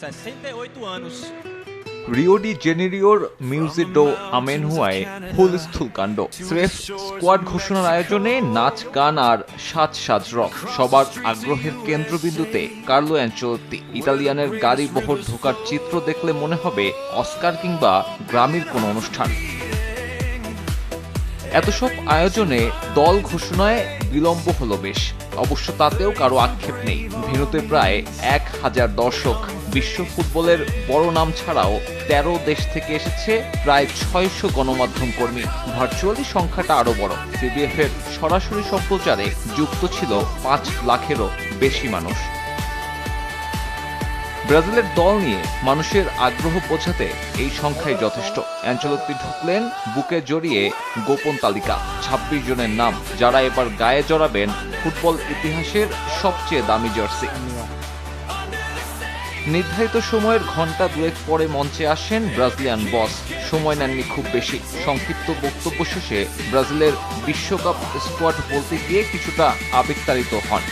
68 anos. Rio de জেনেরিওর মিউজি do আমেনহুয়ায় হুলস্থুল কাণ্ড। স্রেফ স্কোয়াড ঘোষণার আয়োজনে নাচ গান আর সাজ রং। সবার আগ্রহের কেন্দ্রবিন্দুতে কার্লো অ্যানচেলত্তি। ইতালিয়ানের গাড়ি বহর ঢোকার চিত্র দেখলে মনে হবে অস্কার কিংবা গ্রামির কোনো অনুষ্ঠান। এত সব আয়োজনে দল ঘোষণায় বিলম্ব হলো বেশ। অবশ্য তাতেও কারো আক্ষেপ নেই। ভেন্যুতে প্রায় 1000 দর্শক। বিশ্ব ফুটবলের বড় নাম ছাড়াও 13 দেশ থেকে এসেছে প্রায় 600 গণমাধ্যম কর্মী। ভার্চুয়ালি সংখ্যাটা আরো বড়। সিবিএফ এর সরাসরি সম্প্রচারে যুক্ত ছিল 5 লাখেরও বেশি মানুষ। ব্রাজিলের দল নিয়ে মানুষের আগ্রহ বোঝাতে এই সংখ্যাই যথেষ্ট। অ্যানচেলত্তি ঢুকলেন বুকে জড়িয়ে গোপন তালিকা 26 জনের নাম, যারা এবার গায়ে জড়াবেন ফুটবল ইতিহাসের সবচেয়ে দামি জার্সি। নির্ধারিত সময়ের ঘন্টা দুয়েক পরে মঞ্চে আসেন ব্রাজিলিয়ান বস। সময় নেননি খুব বেশি। সংক্ষিপ্ত বক্তব্য শেষে ব্রাজিলের বিশ্বকাপ স্কোয়াড বলতে গিয়ে কিছুটা আবেগতাড়িত হন।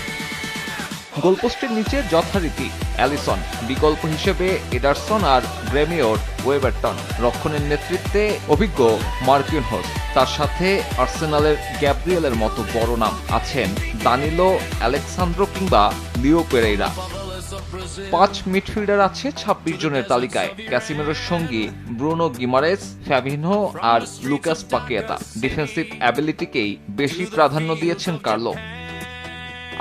গোলপোস্টের নিচে যথারীতি অ্যালিসন, বিকল্প হিসেবে এডারসন আর গ্রেমিওর ওয়েবারটন। রক্ষণের নেতৃত্বে অভিজ্ঞ মার্কিনহোস। তার সাথে আর্সেনালের গ্যাব্রিয়েলের মতো বড় নাম আছেন দানিলো, আলেক্সান্দ্রো কিংবা লিও পেরেইরা। 5 মিডফিল্ডার আছে 26 জনের তালিকায়। ক্যাসিমেরোর সঙ্গী ব্রুনো গিমারেস, ফ্যাবিনহো আর লুকাস পাকেতা। ডিফেন্সিভ অ্যাবিলিটিকেই বেশি প্রাধান্য দিয়েছেন কার্লো।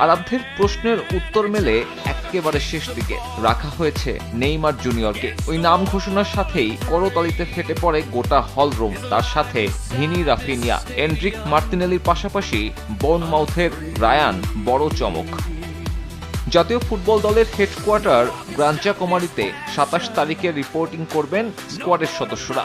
আরাধ্যের প্রশ্নের উত্তর মেলে একেবারে শেষ দিকে। রাখা হয়েছে নেইমার জুনিয়রকে। ওই নাম ঘোষণার সাথেই করতালিতে ফেটে পড়ে গোটা হল রুম। তার সাথে ভিনি, রাফিনিয়া, এন্ড্রিক মার্তিনেলির পাশাপাশি বোর্নমাউথের রায়ান বড় চমক। জাতীয় ফুটবল দলের হেডকোয়ার্টার গ্রাঞ্জা কুমারীতে 27 তারিখে রিপোর্টিং করবেন স্কোয়াডের সদস্যরা।